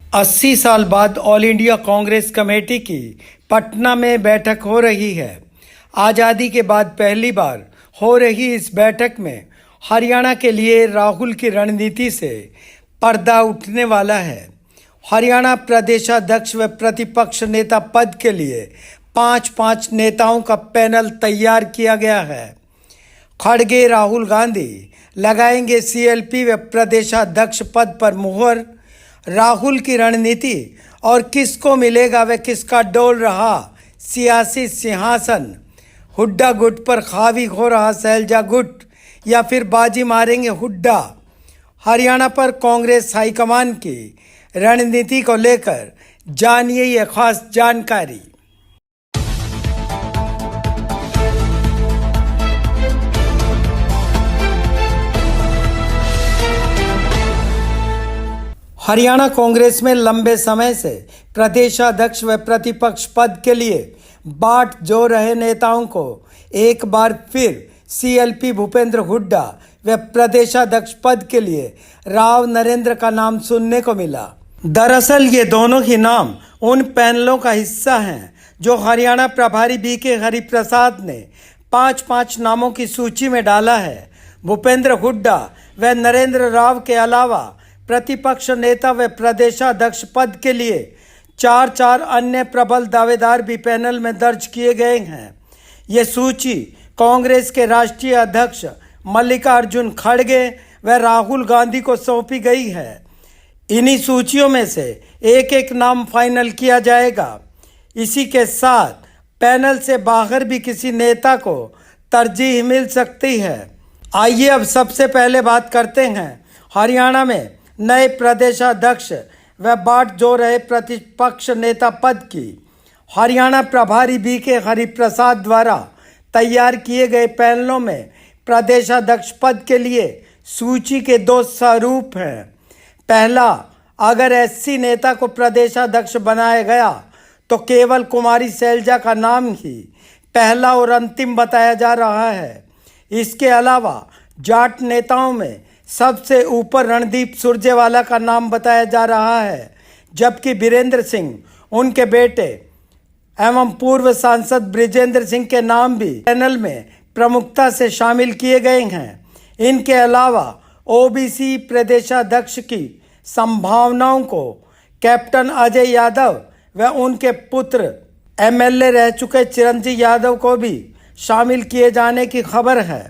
अस्सी साल बाद ऑल इंडिया कांग्रेस कमेटी की पटना में बैठक हो रही है। आज़ादी के बाद पहली बार हो रही इस बैठक में हरियाणा के लिए राहुल की रणनीति से पर्दा उठने वाला है। हरियाणा प्रदेशाध्यक्ष व प्रतिपक्ष नेता पद के लिए पांच नेताओं का पैनल तैयार किया गया है। खड़गे राहुल गांधी लगाएंगे सीएलपी व प्रदेशाध्यक्ष पद पर मुहर। राहुल की रणनीति और किसको मिलेगा व किसका डोल रहा सियासी सिंहासन। हुड्डा गुट पर हावी हो रहा सैलजा गुट या फिर बाजी मारेंगे हुड्डा। हरियाणा पर कांग्रेस हाईकमान की रणनीति को लेकर जानिए ये खास जानकारी। हरियाणा कांग्रेस में लंबे समय से प्रदेशाध्यक्ष व प्रतिपक्ष पद के लिए बाट जो रहे नेताओं को एक बार फिर सीएलपी भूपेंद्र हुड्डा व प्रदेशाध्यक्ष पद के लिए राव नरेंद्र का नाम सुनने को मिला। दरअसल ये दोनों ही नाम उन पैनलों का हिस्सा हैं जो हरियाणा प्रभारी बीके हरिप्रसाद ने पांच नामों की सूची में डाला है। भूपेंद्र हुड्डा व नरेंद्र राव के अलावा प्रतिपक्ष नेता व प्रदेशाध्यक्ष पद के लिए चार अन्य प्रबल दावेदार भी पैनल में दर्ज किए गए हैं। ये सूची कांग्रेस के राष्ट्रीय अध्यक्ष मल्लिकार्जुन खड़गे व राहुल गांधी को सौंपी गई है। इन्हीं सूचियों में से एक नाम फाइनल किया जाएगा। इसी के साथ पैनल से बाहर भी किसी नेता को तरजीह मिल सकती है। आइए अब सबसे पहले बात करते हैं हरियाणा में नए प्रदेशाध्यक्ष व बाट जो रहे प्रतिपक्ष नेता पद की। हरियाणा प्रभारी बीके हरिप्रसाद द्वारा तैयार किए गए पैनलों में प्रदेशाध्यक्ष पद के लिए सूची के दो स्वरूप हैं। पहला, अगर एससी नेता को प्रदेशाध्यक्ष बनाया गया तो केवल कुमारी सैलजा का नाम ही पहला और अंतिम बताया जा रहा है। इसके अलावा जाट नेताओं में सबसे ऊपर रणदीप सुरजेवाला का नाम बताया जा रहा है, जबकि बीरेंद्र सिंह, उनके बेटे एवं पूर्व सांसद ब्रिजेंद्र सिंह के नाम भी पैनल में प्रमुखता से शामिल किए गए हैं। इनके अलावा ओबीसी प्रदेशाध्यक्ष की संभावनाओं को कैप्टन अजय यादव व उनके पुत्र एमएलए रह चुके चिरंजीव यादव को भी शामिल किए जाने की खबर है।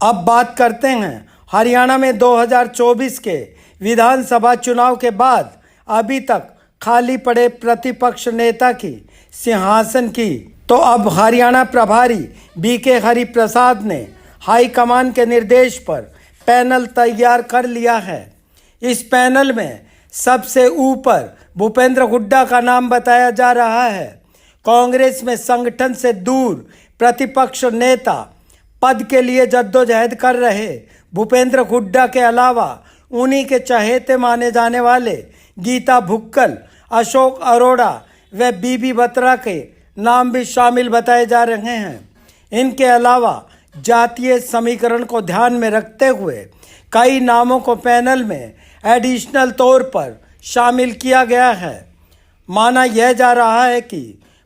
अब बात करते हैं हरियाणा में 2024 के विधानसभा चुनाव के बाद अभी तक खाली पड़े प्रतिपक्ष नेता की सिंहासन की। तो अब हरियाणा प्रभारी बीके हरिप्रसाद ने हाईकमान के निर्देश पर पैनल तैयार कर लिया है। इस पैनल में सबसे ऊपर भूपेंद्र हुड्डा का नाम बताया जा रहा है। कांग्रेस में संगठन से दूर प्रतिपक्ष नेता पद के लिए जद्दोजहद कर रहे भूपेंद्र हुड्डा के अलावा उन्हीं के चहेते माने जाने वाले गीता भुक्कल, अशोक अरोड़ा व बीबी बत्रा के नाम भी शामिल बताए जा रहे हैं। इनके अलावा जातीय समीकरण को ध्यान में रखते हुए कई नामों को पैनल में एडिशनल तौर पर शामिल किया गया है। माना यह जा रहा है कि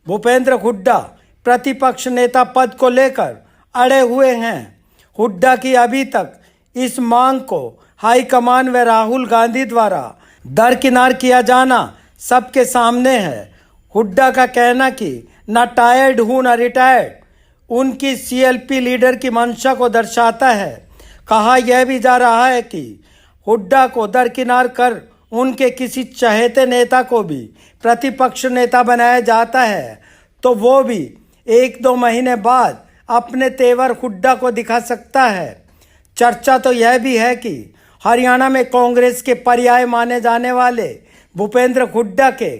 भूपेंद्र हुड्डा प्रतिपक्ष नेता पद को लेकर अड़े हुए हैं। हुड्डा की अभी तक इस मांग को हाईकमान व राहुल गांधी द्वारा दरकिनार किया जाना सबके सामने है। हुड्डा का कहना कि ना टायर्ड हूँ ना रिटायर्ड उनकी सीएलपी लीडर की मंशा को दर्शाता है। कहा यह भी जा रहा है कि हुड्डा को दरकिनार कर उनके किसी चहेते नेता को भी प्रतिपक्ष नेता बनाया जाता है तो वो भी 1-2 महीने बाद अपने तेवर हुड्डा को दिखा सकता है। चर्चा तो यह भी है कि हरियाणा में कांग्रेस के पर्याय माने जाने वाले भूपेंद्र हुड्डा के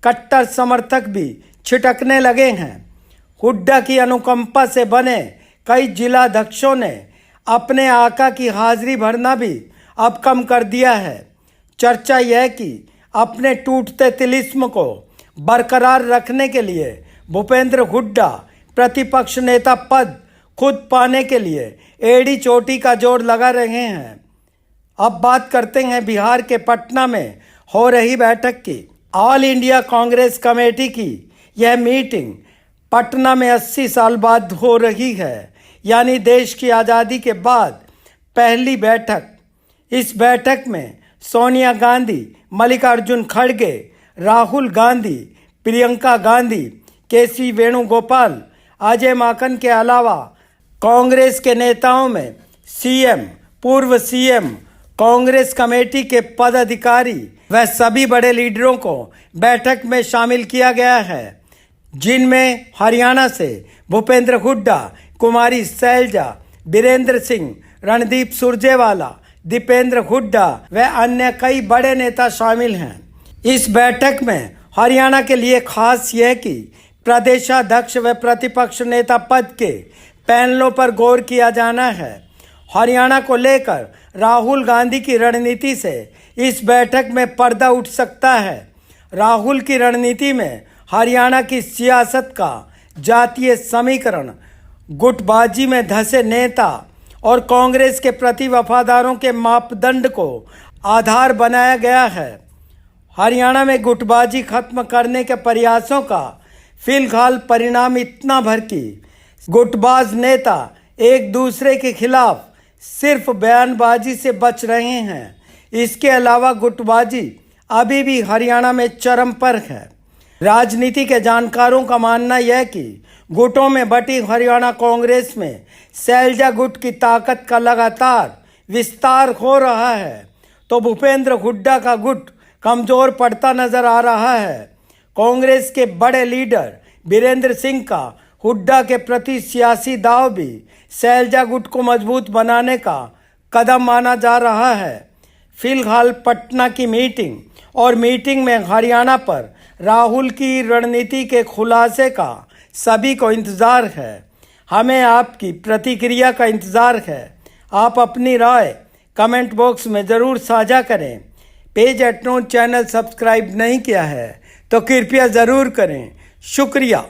कट्टर समर्थक भी छिटकने लगे हैं। हुड्डा की अनुकंपा से बने कई जिलाध्यक्षों ने अपने आका की हाजिरी भरना भी अब कम कर दिया है। चर्चा यह कि अपने टूटते तिलिस्म को बरकरार रखने के लिए भूपेंद्र हुड्डा प्रतिपक्ष नेता पद खुद पाने के लिए एड़ी चोटी का जोर लगा रहे हैं। अब बात करते हैं बिहार के पटना में हो रही बैठक की। ऑल इंडिया कांग्रेस कमेटी की यह मीटिंग पटना में 80 साल बाद हो रही है, यानी देश की आज़ादी के बाद पहली बैठक। इस बैठक में सोनिया गांधी, मल्लिकार्जुन खड़गे, राहुल गांधी, प्रियंका गांधी, केसी वेणुगोपाल, अजय माकन के अलावा कांग्रेस के नेताओं में सीएम, पूर्व सीएम, कांग्रेस कमेटी के पदाधिकारी व सभी बड़े लीडरों को बैठक में शामिल किया गया है, जिनमें हरियाणा से भूपेंद्र हुड्डा, कुमारी शैलजा, बीरेंद्र सिंह, रणदीप सुरजेवाला, दीपेंद्र हुड्डा व अन्य कई बड़े नेता शामिल हैं। इस बैठक में हरियाणा के लिए खास यह कि प्रदेशाध्यक्ष व प्रतिपक्ष नेता पद के पैनलों पर गौर किया जाना है। हरियाणा को लेकर राहुल गांधी की रणनीति से इस बैठक में पर्दा उठ सकता है। राहुल की रणनीति में हरियाणा की सियासत का जातीय समीकरण, गुटबाजी में धंसे नेता और कांग्रेस के प्रति वफादारों के मापदंड को आधार बनाया गया है। हरियाणा में गुटबाजी खत्म करने के प्रयासों का फिलहाल परिणाम इतना भर कि गुटबाज नेता एक दूसरे के खिलाफ सिर्फ बयानबाजी से बच रहे हैं। इसके अलावा गुटबाजी अभी भी हरियाणा में चरम पर है। राजनीति के जानकारों का मानना यह कि गुटों में बटी हरियाणा कांग्रेस में शैलजा गुट की ताकत का लगातार विस्तार हो रहा है, तो भूपेंद्र हुड्डा का गुट कमजोर पड़ता नजर आ रहा है। कांग्रेस के बड़े लीडर बीरेंद्र सिंह का हुड्डा के प्रति सियासी दाव भी शैलजा गुट को मजबूत बनाने का कदम माना जा रहा है। फिलहाल पटना की मीटिंग में हरियाणा पर राहुल की रणनीति के खुलासे का सभी को इंतज़ार है। हमें आपकी प्रतिक्रिया का इंतज़ार है। आप अपनी राय कमेंट बॉक्स में ज़रूर साझा करें। Page eight known channel subscribe नहीं किया है तो कृपया ज़रूर करें। शुक्रिया।